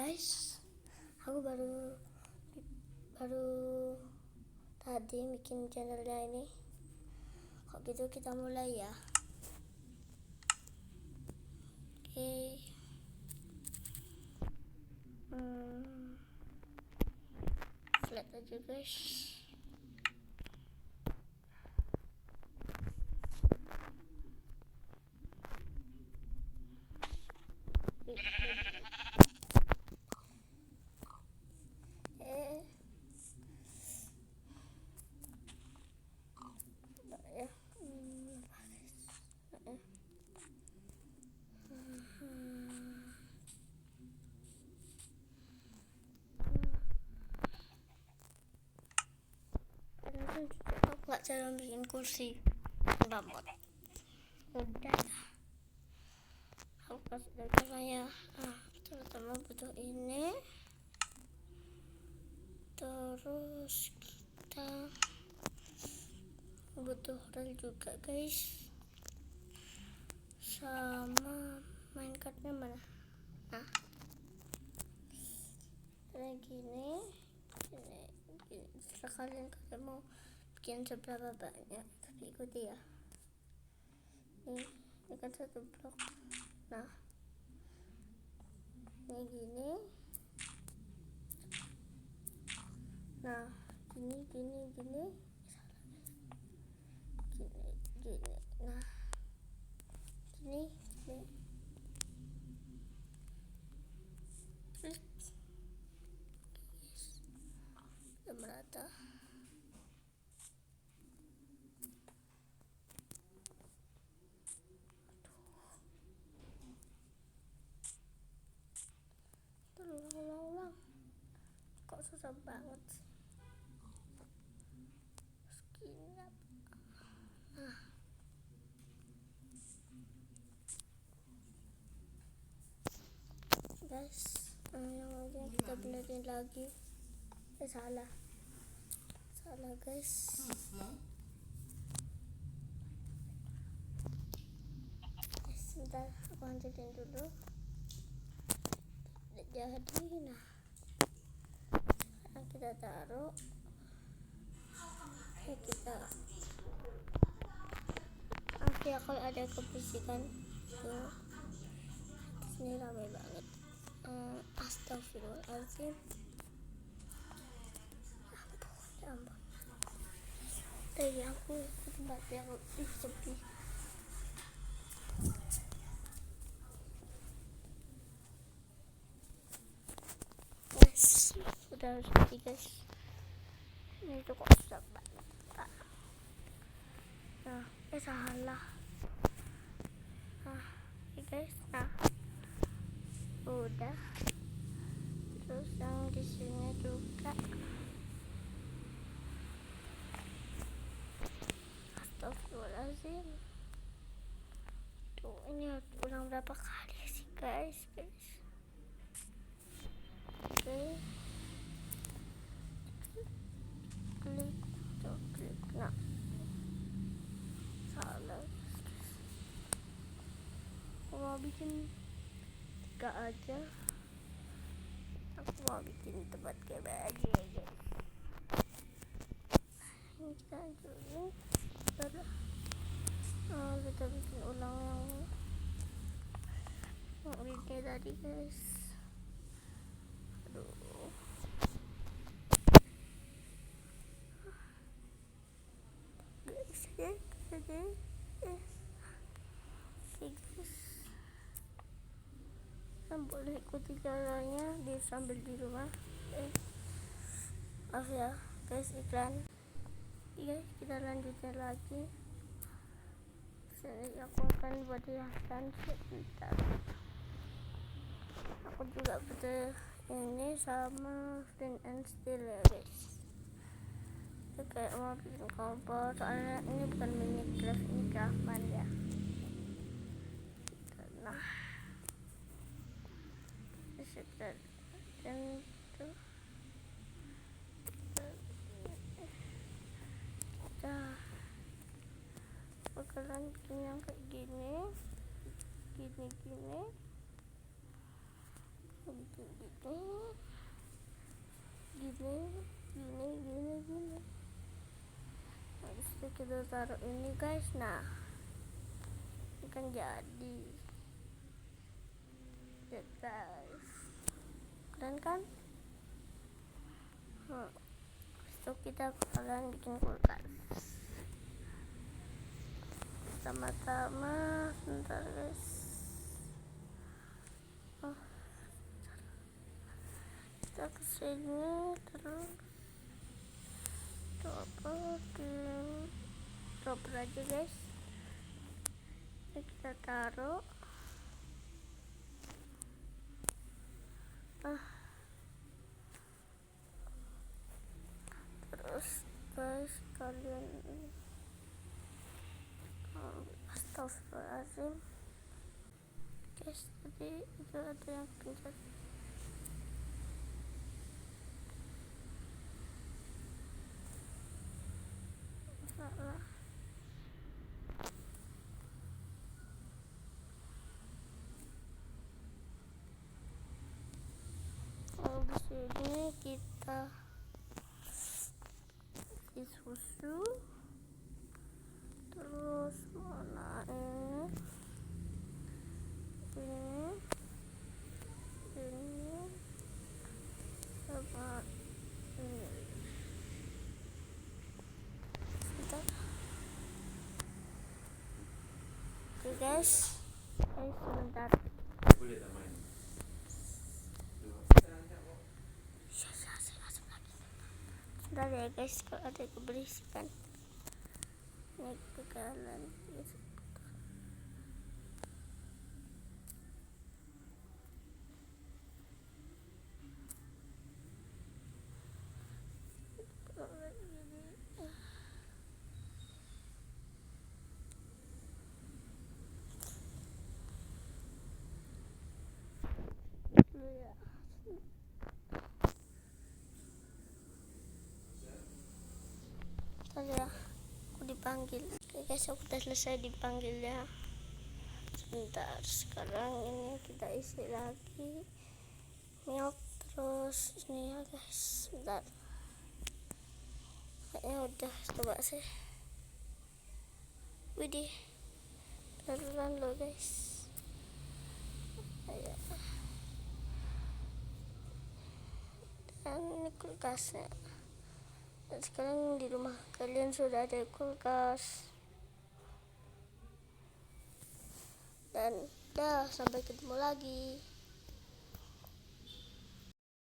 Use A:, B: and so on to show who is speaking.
A: guys, aku baru tadi bikin channelnya ini. Kok gitu kita mulai ya. Oke. Lihat aja guys. Aku nggak cara bikin kursi rambut. Udah, aku kasih caranya. Terutama butuh ini. Terus kita butuh rel juga guys, sama main cardnya mana. Kayak gini. Terserah kalian mau bikin seberapa banyak, tapi ikuti ya. Ini kan satu blok. Nah, ini gini. Nah, gini. Nah, gini. Udah merata. Ulang. Kok susah banget sih. Guys, yang aja kita benerin lagi. Salah guys. Sebentar, aku lanjutin dulu. Jadi, nah, sekarang kita taruh. Kita maaf ya kalau ada kebisikan tuh. Ini ramai banget. Astagfirullahaladzim. Ampun. Tadi aku ke tempat yang lebih sepi. Guys, sudah sepi guys. Ini tuh kok susah banget. Nah, salah. Guys, udah. Terus yang di sini juga. Astagfirullahaladzim. Tuh, ini harus ulang berapa kali sih guys. Oke. Klik. Nah, salah. Aku mau bikin 3 aja. Aku mau bikin tempat kayak baju ya guys. Ini kita dulu. Kita bikin ulang yang ini tadi guys. Aduh. Guys. Boleh ikuti caranya sambil di rumah. Maaf ya guys, iklan. Iya, kita lanjutnya lagi. Jadi aku akan buat hiasan sebentar. Aku juga butuh ini sama flint and steel ya guys. Itu kayak mau bikin kompor, soalnya ini bukan Minecraft, ini Craftman ya. Nah, dan itu kita bakalan bikin yang kayak gini. gini. Habis itu kita taruh ini guys. Nah, ini kan jadi lihat guys, keren kan? Habis itu kita bakalan bikin kulkas. Pertama-tama sebentar guys, kita kesini terus dropper aja guys. Ini kita taruh. Terus guys, kalian astagfirullahaladzim guys, tadi itu ada yang pencet. Salah. Habis ini kita isi susu. Terus mana ini sama ini. Oke guys, sebentar. Sebentar ya guys, kalau ada keberisikan ini bakalan ya. Ya, aku dipanggil. Oke guys, aku udah selesai dipanggil ya. Sebentar, sekarang ini kita isi lagi milk. Terus ini ya guys, sebentar, kayaknya udah. Coba sih, widih, beneran loh guys. Ayo. Dan ini kulkasnya. Dan sekarang di rumah kalian sudah ada kulkas. Dan dah, sampai ketemu lagi.